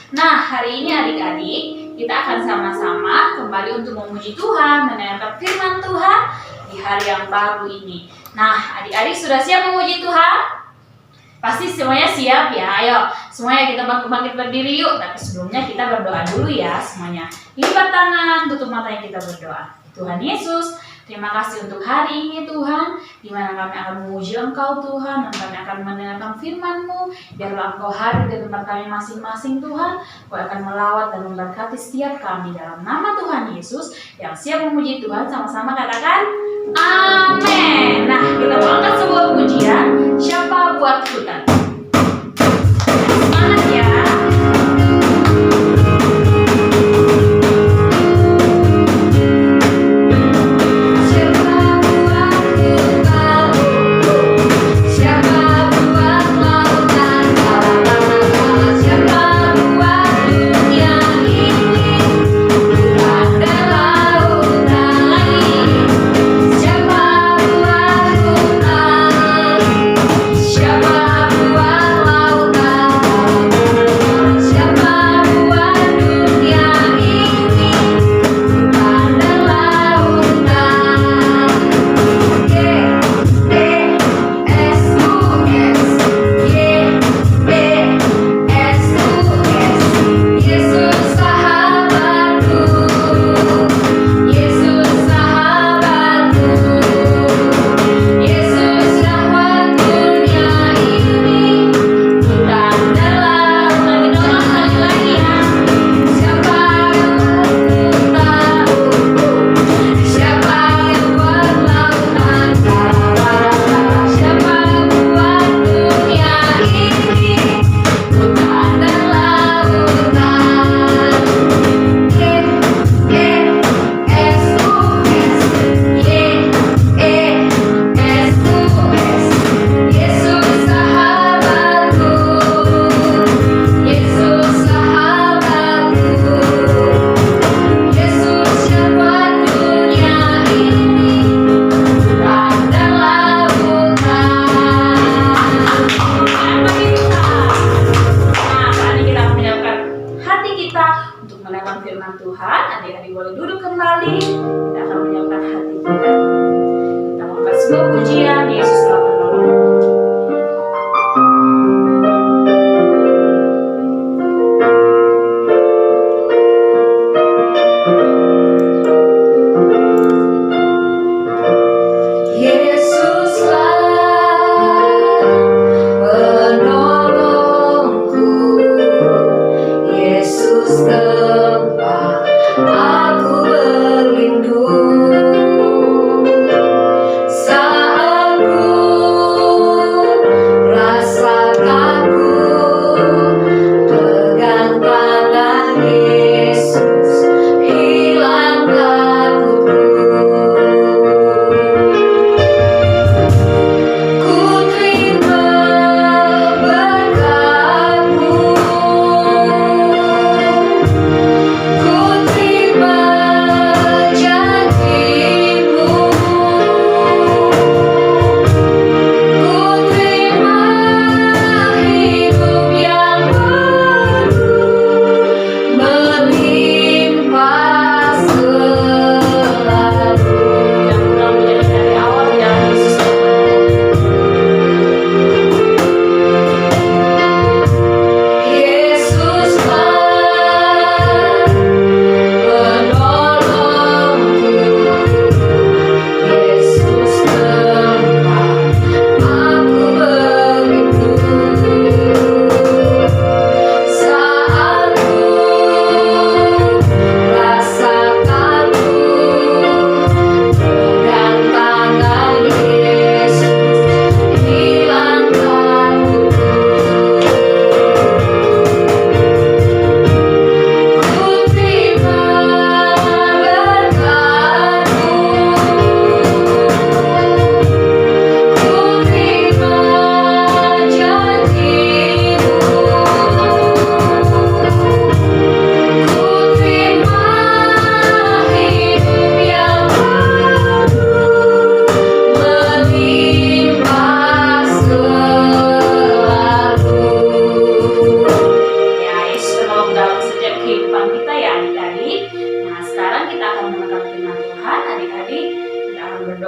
Nah, hari ini adik-adik, kita akan sama-sama kembali untuk memuji Tuhan, mendengarkan firman Tuhan di hari yang baru ini. Nah, adik-adik sudah siap memuji Tuhan? Pasti semuanya siap ya. Ayo, semuanya kita bangkit berdiri yuk. Tapi sebelumnya kita berdoa dulu ya semuanya. Lipat tangan, tutup matanya, kita berdoa. Tuhan Yesus, terima kasih untuk hari ini Tuhan, di mana kami akan memuji Engkau Tuhan, dan kami akan mendengarkan firman-Mu. Biarlah Engkau hadir di tempat kami masing-masing Tuhan. Engkau akan melawat dan memberkati setiap kami dalam nama Tuhan Yesus. Yang siap memuji Tuhan, sama-sama katakan amin. Nah, kita mau angkat sebuah pujian, Siapa Buatku Tadi. Semangat ya.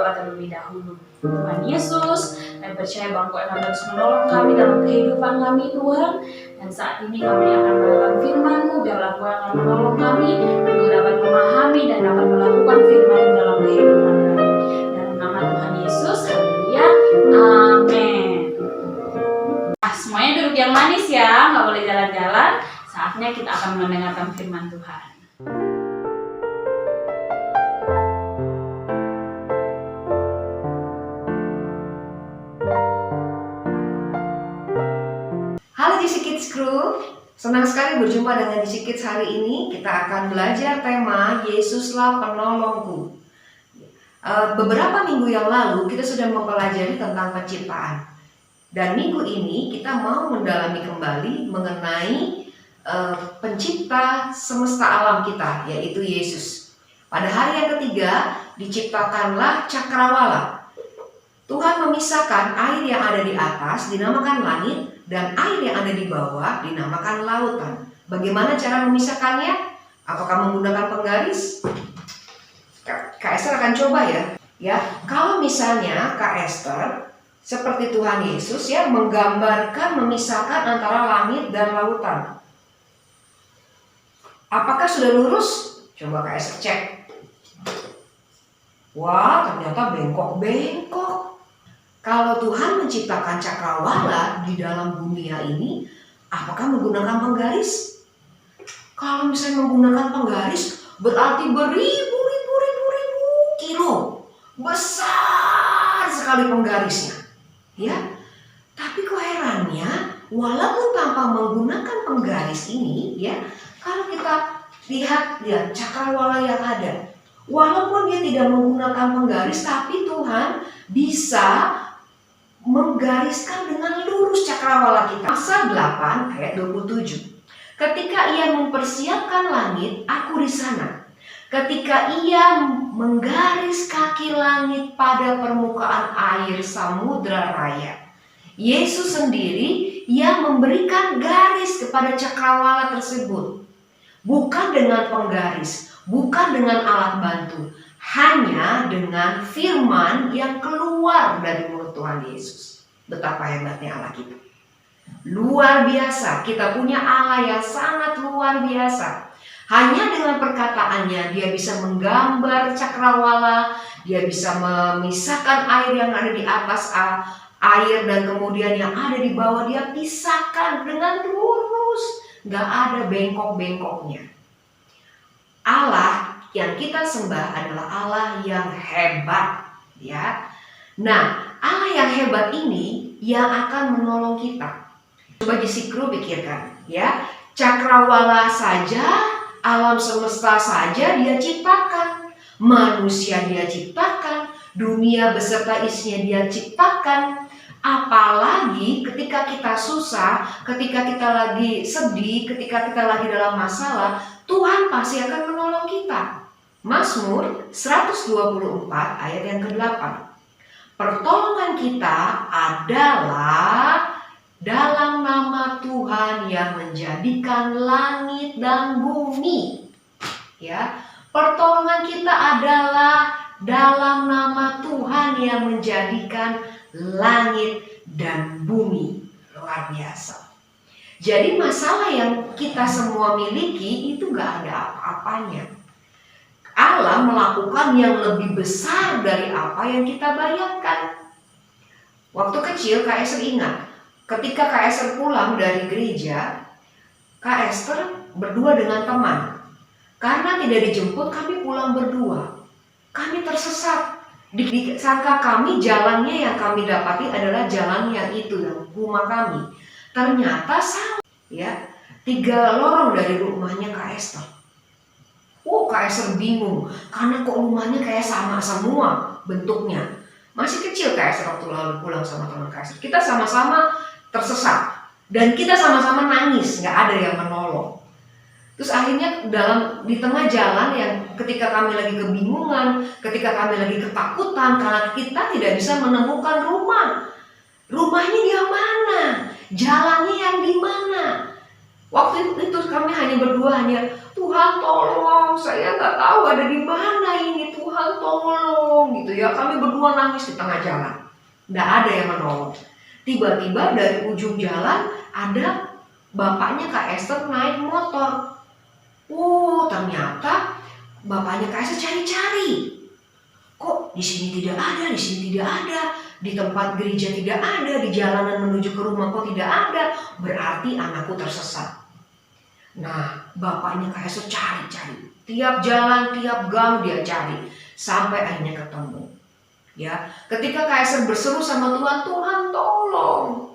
berdoa terlebih dahulu. Tuhan Yesus, kami percaya bahwa Engkau akan terus menolong kami dalam kehidupan kami Tuhan. Dan saat ini kami akan melakukan firman-Mu, biarlah Engkau akan menolong kami untuk dapat memahami dan dapat melakukan firman-Mu dalam kehidupan kami. Dalam nama Tuhan Yesus, haleluya, amin. Nah, semuanya duduk yang manis ya, nggak boleh jalan-jalan. Saatnya kita akan mendengarkan firman Tuhan. Halo GC Kids Crew, senang sekali berjumpa dengan GC Kids hari ini. Kita akan belajar tema Yesuslah Penolongku. Beberapa minggu yang lalu kita sudah mempelajari tentang penciptaan. Dan minggu ini kita mau mendalami kembali mengenai pencipta semesta alam kita, yaitu Yesus. Pada hari yang ketiga diciptakanlah cakrawala. Tuhan memisahkan air yang ada di atas dinamakan langit, dan air yang ada di bawah dinamakan lautan. Bagaimana cara memisahkannya? Apakah menggunakan penggaris? Kak Esther akan coba ya. Kalau misalnya Kak Esther seperti Tuhan Yesus ya, menggambarkan memisahkan antara langit dan lautan. Apakah sudah lurus? Coba Kak Esther cek. Wah, ternyata bengkok-bengkok. Kalau Tuhan menciptakan cakrawala di dalam dunia ini, apakah menggunakan penggaris? Kalau misalnya menggunakan penggaris, berarti beribu-ribu kilo. Besar sekali penggarisnya. Ya. Tapi kok herannya, walaupun tanpa menggunakan penggaris ini, ya, kalau kita lihat cakrawala yang ada, walaupun dia tidak menggunakan penggaris, tapi Tuhan bisa menggariskan dengan lurus cakrawala kita. Amsal 8 ayat 27. Ketika ia mempersiapkan langit, aku di sana. Ketika ia menggaris kaki langit pada permukaan air samudra raya. Yesus sendiri yang memberikan garis kepada cakrawala tersebut. Bukan dengan penggaris, bukan dengan alat bantu, hanya dengan firman yang keluar dari mulut Tuhan Yesus. Betapa hebatnya Allah kita. Luar biasa, kita punya Allah yang sangat luar biasa. Hanya dengan perkataannya dia bisa menggambar cakrawala, dia bisa memisahkan air yang ada di atas air dan kemudian yang ada di bawah dia pisahkan dengan lurus, gak ada bengkok-bengkoknya. Allah yang kita sembah adalah Allah yang hebat, ya. Nah, Allah yang hebat ini yang akan menolong kita. Coba GC Crew pikirkan, ya. Cakrawala saja, alam semesta saja dia ciptakan, manusia dia ciptakan, dunia beserta isinya dia ciptakan. Apalagi ketika kita susah, ketika kita lagi sedih, ketika kita lagi dalam masalah, Tuhan pasti akan menolong kita. Mazmur 124 ayat yang ke-8. Pertolongan kita adalah dalam nama Tuhan yang menjadikan langit dan bumi. Ya, pertolongan kita adalah dalam nama Tuhan yang menjadikan langit dan bumi. Luar biasa. Jadi masalah yang kita semua miliki itu gak ada apa-apanya. Allah melakukan yang lebih besar dari apa yang kita bayangkan. Waktu kecil Kak Esther ingat, ketika Kak Esther pulang dari gereja, Kak Esther berdua dengan teman. Karena tidak dijemput, kami pulang berdua. Kami tersesat. Disangka kami jalannya yang kami dapati adalah jalan yang itu, yang rumah kami. Ternyata salah. Ya, 3 lorong dari rumahnya Kak Esther. Kak Esther bingung, karena kok rumahnya kayak sama semua bentuknya. Masih kecil Kak Esther waktu lalu pulang sama teman Kak Esther. Kita sama-sama tersesat dan kita sama-sama nangis, nggak ada yang menolong. Terus akhirnya di tengah jalan yang ketika kami lagi kebingungan, ketika kami lagi ketakutan karena kita tidak bisa menemukan rumah. Rumahnya di mana? Jalannya yang di mana? Waktu itu kami hanya berdua, Tuhan Tuhan tolong, saya nggak tahu ada di mana ini, Tuhan tolong gitu ya. Kami berdua nangis di tengah jalan, nggak ada yang menolong. Tiba-tiba dari ujung jalan ada bapaknya Kak Esther naik motor. Ternyata bapaknya Kak Esther cari-cari. Kok di sini tidak ada, di sini tidak ada, di tempat gereja tidak ada, di jalanan menuju ke rumah kok tidak ada. Berarti anakku tersesat. Nah, bapaknya Kak Esther cari-cari. Tiap jalan, tiap gang dia cari. Sampai akhirnya ketemu. Ya, ketika Kak Esther berseru sama Tuhan, Tuhan tolong.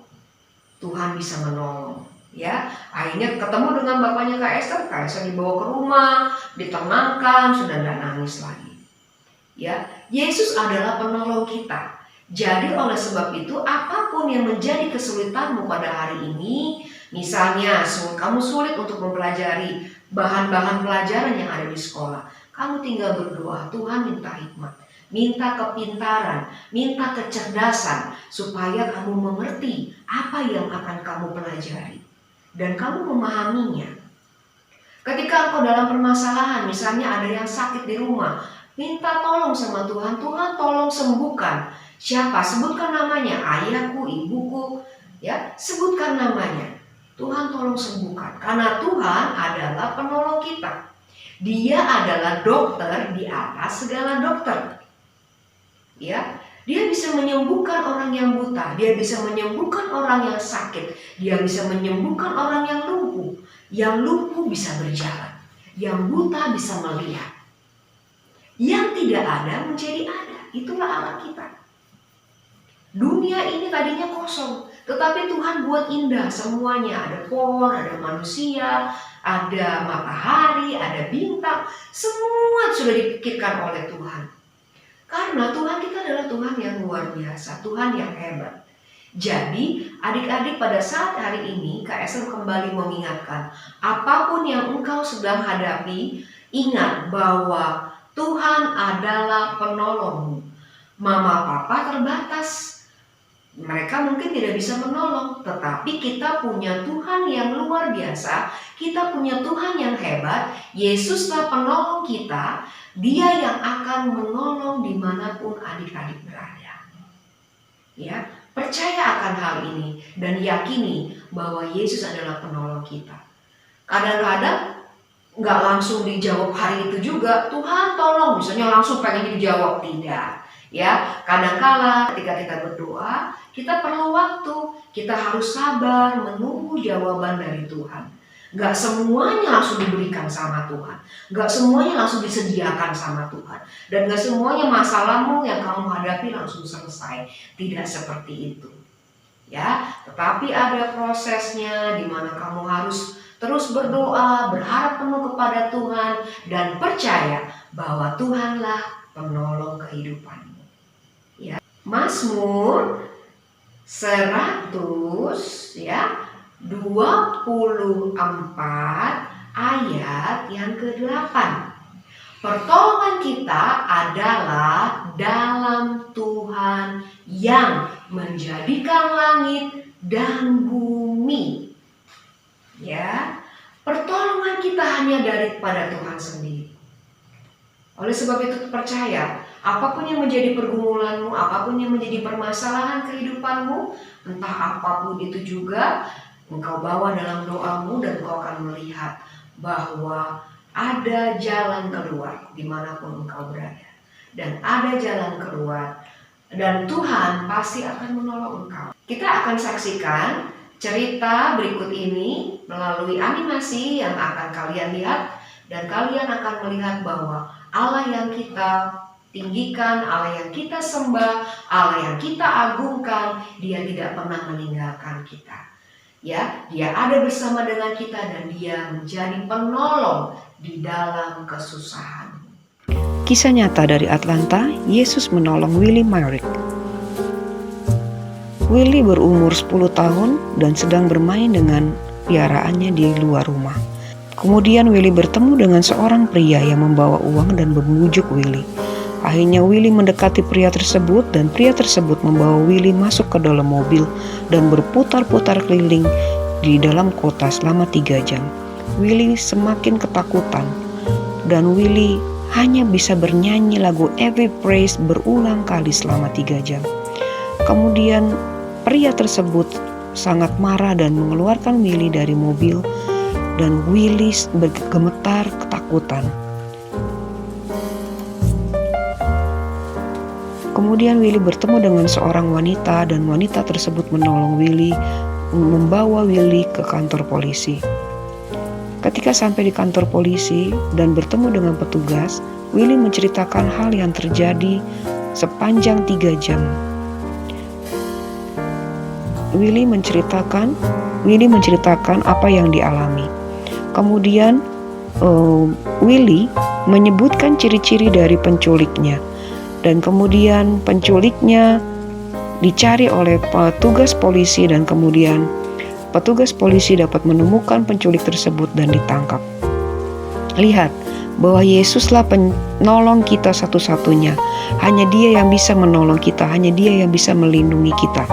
Tuhan bisa menolong. Ya, akhirnya ketemu dengan bapaknya Kak Esther dibawa ke rumah, ditenangkan, sudah tidak nangis lagi. Ya, Yesus adalah penolong kita. Jadi oleh sebab itu, apapun yang menjadi kesulitanmu pada hari ini, misalnya kamu sulit untuk mempelajari bahan-bahan pelajaran yang ada di sekolah, kamu tinggal berdoa, Tuhan minta hikmat, minta kepintaran, minta kecerdasan, supaya kamu mengerti apa yang akan kamu pelajari dan kamu memahaminya. Ketika engkau dalam permasalahan, misalnya ada yang sakit di rumah, minta tolong sama Tuhan, Tuhan tolong sembuhkan. Siapa? Sebutkan namanya, ayahku, ibuku, ya, sebutkan namanya. Tuhan tolong sembuhkan, karena Tuhan adalah penolong kita. Dia adalah dokter di atas segala dokter. Ya, dia bisa menyembuhkan orang yang buta, dia bisa menyembuhkan orang yang sakit, dia bisa menyembuhkan orang yang lumpuh. Yang lumpuh bisa berjalan, yang buta bisa melihat. Yang tidak ada menjadi ada. Itulah Allah kita. Dunia ini tadinya kosong, tetapi Tuhan buat indah semuanya. Ada pohon, ada manusia, ada matahari, ada bintang. Semua sudah dipikirkan oleh Tuhan. Karena Tuhan kita adalah Tuhan yang luar biasa, Tuhan yang hebat. Jadi adik-adik, pada saat hari ini Kak Esther kembali mengingatkan, apapun yang engkau sedang hadapi, ingat bahwa Tuhan adalah penolongmu. Mama papa terbatas, mereka mungkin tidak bisa menolong, tetapi kita punya Tuhan yang luar biasa, kita punya Tuhan yang hebat. Yesuslah penolong kita, Dia yang akan menolong dimanapun adik-adik berada. Ya, percaya akan hal ini dan yakini bahwa Yesus adalah penolong kita. Kadang-kadang nggak langsung dijawab hari itu juga, Tuhan tolong, misalnya langsung pengen dijawab, tidak. Ya, kadang-kala ketika kita berdoa, kita perlu waktu, kita harus sabar menunggu jawaban dari Tuhan. Nggak semuanya langsung diberikan sama Tuhan, nggak semuanya langsung disediakan sama Tuhan, dan nggak semuanya masalahmu yang kamu hadapi langsung selesai. Tidak seperti itu. Ya, tetapi ada prosesnya di mana kamu harus terus berdoa, berharap penuh kepada Tuhan, dan percaya bahwa Tuhanlah penolong kehidupanmu. Ya. Mazmur 100 ya 24 ayat yang ke-8. Pertolongan kita adalah dalam Tuhan yang menjadikan langit dan bumi. Ya, pertolongan kita hanya daripada Tuhan sendiri. Oleh sebab itu percaya, apapun yang menjadi pergumulanmu, apapun yang menjadi permasalahan kehidupanmu, entah apapun itu juga, engkau bawa dalam doamu dan engkau akan melihat bahwa ada jalan keluar dimanapun engkau berada. Dan ada jalan keluar dan Tuhan pasti akan menolong engkau. Kita akan saksikan cerita berikut ini melalui animasi yang akan kalian lihat, dan kalian akan melihat bahwa Allah yang kita tinggikan, Allah yang kita sembah, Allah yang kita agungkan, Dia tidak pernah meninggalkan kita. Ya, Dia ada bersama dengan kita dan Dia menjadi penolong di dalam kesusahan. Kisah nyata dari Atlanta, Yesus menolong Willie Myrick. Willie berumur 10 tahun dan sedang bermain dengan piaraannya di luar rumah. Kemudian Willie bertemu dengan seorang pria yang membawa uang dan membujuk Willie. Akhirnya Willie mendekati pria tersebut dan pria tersebut membawa Willie masuk ke dalam mobil dan berputar-putar keliling di dalam kota selama 3 jam. Willy semakin ketakutan dan Willy hanya bisa bernyanyi lagu Every Praise berulang kali selama 3 jam. Kemudian pria tersebut sangat marah dan mengeluarkan Willy dari mobil dan Willy bergemetar ketakutan. Kemudian Willy bertemu dengan seorang wanita dan wanita tersebut menolong Willy, membawa Willy ke kantor polisi. Ketika sampai di kantor polisi dan bertemu dengan petugas, Willy menceritakan hal yang terjadi sepanjang 3 jam. Willy menceritakan apa yang dialami. Kemudian Willy menyebutkan ciri-ciri dari penculiknya. Dan kemudian penculiknya dicari oleh petugas polisi dan kemudian petugas polisi dapat menemukan penculik tersebut dan ditangkap. Lihat bahwa Yesuslah penolong kita satu-satunya. Hanya Dia yang bisa menolong kita, hanya Dia yang bisa melindungi kita.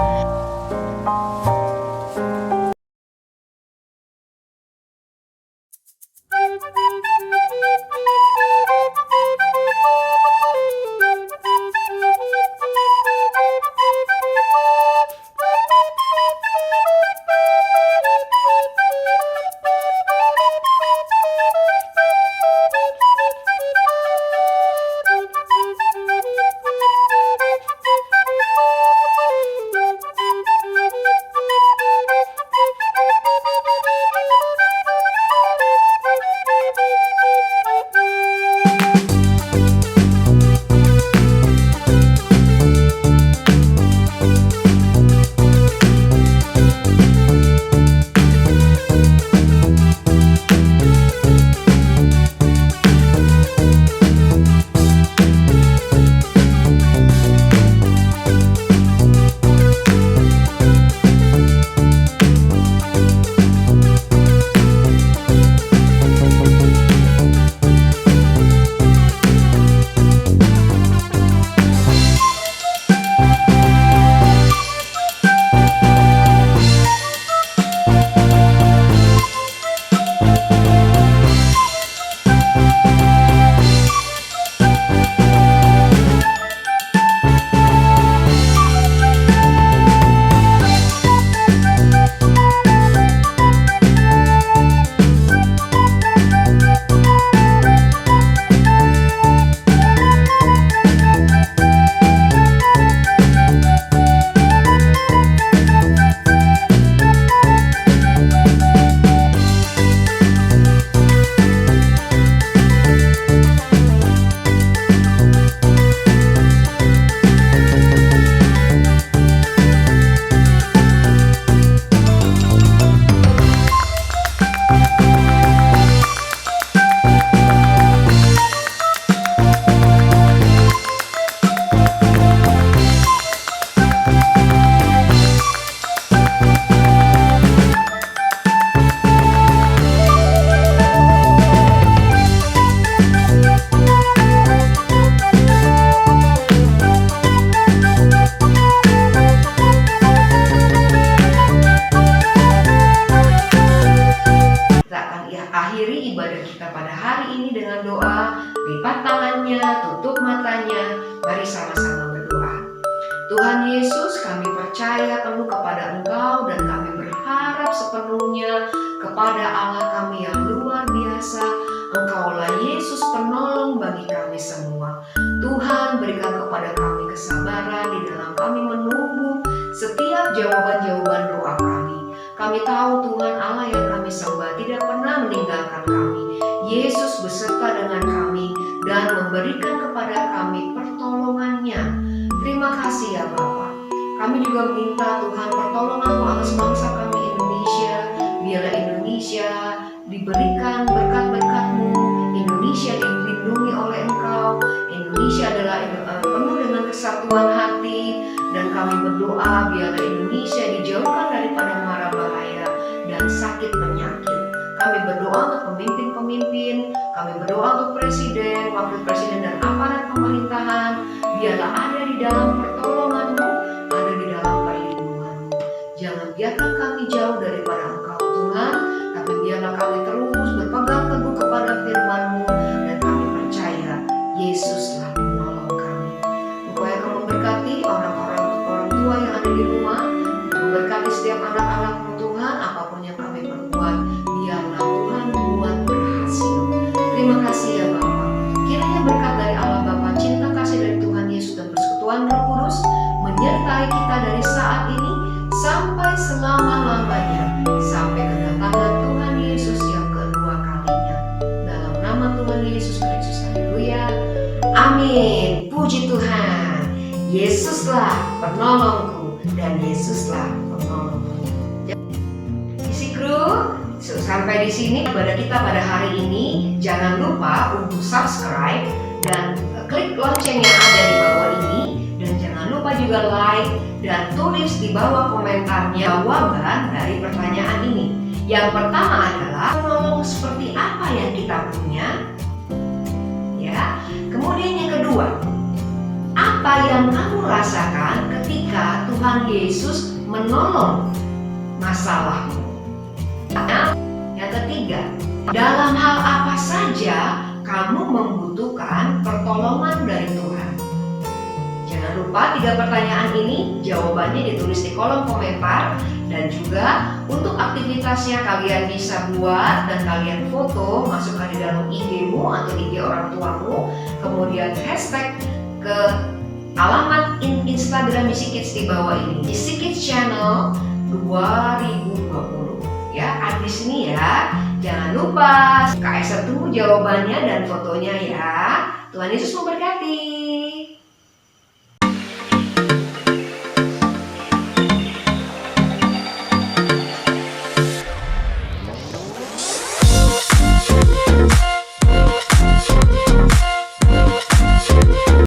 lipat tangannya, tutup matanya. Mari sama-sama berdoa. Tuhan Yesus, kami percaya penuh kepada Engkau dan kami berharap sepenuhnya kepada Allah kami yang luar biasa. Engkaulah Yesus penolong bagi kami semua. Tuhan, berikan kepada kami kesabaran di dalam kami menunggu setiap jawaban-jawaban doa kami. Kami tahu Tuhan Allah yang kami sembah tidak pernah meninggalkan kami. Yesus beserta dengan kami dan memberikan kepada kami pertolongannya. Terima kasih ya Bapa. Kami juga minta Tuhan pertolongan-Mu atas bangsa kami Indonesia. Biarlah Indonesia diberikan berkat-berkat-Mu. Indonesia dilindungi oleh Engkau. Indonesia adalah penuh dengan kesatuan hati. Dan kami berdoa biarlah Indonesia dijauhkan daripada mara bahaya dan sakit penyakit. Kami berdoa untuk pemimpin-pemimpin. Kami berdoa untuk presiden, wakil presiden dan aparat pemerintahan. Biarlah ada di dalam pertolongan-Mu, ada di dalam perlindungan-Mu. Jangan biarkan kami jauh daripada Engkau Tuhan, tapi biarlah kami terus Terima kasih ya Bapa. Kiranya berkat dari Allah Bapa, cinta kasih dari Tuhan Yesus dan persekutuan Roh Kudus menyertai kita dari saat ini sampai selama-lamanya, sampai kedatangan Tuhan Yesus yang kedua kalinya. Dalam nama Tuhan Yesus Kristus, haleluya. Amin. Puji Tuhan. Yesuslah penolongku dan Yesuslah penolongku. Isi kru, sampai di sini ibadah kita pada hari ini. Jangan lupa untuk subscribe dan klik lonceng yang ada di bawah ini, dan jangan lupa juga like dan tulis di bawah komentarnya jawaban dari pertanyaan ini. Yang pertama adalah penolong seperti apa yang kita punya? Ya. Kemudian yang kedua, apa yang kamu rasakan ketika Tuhan Yesus menolong masalahmu? Yang ketiga, dalam hal apa saja kamu membutuhkan pertolongan dari Tuhan? Jangan lupa 3 pertanyaan ini jawabannya ditulis di kolom komentar, dan juga untuk aktivitasnya kalian bisa buat dan kalian foto, masukkan di dalam IG-mu atau IG orang tuamu, kemudian hashtag ke alamat Instagram Isi Kids di bawah ini, Isi Kids Channel 2020. Ya, ada di sini ya. Jangan lupa Kak Esther tunggu jawabannya dan fotonya ya. Tuhan Yesus memberkati.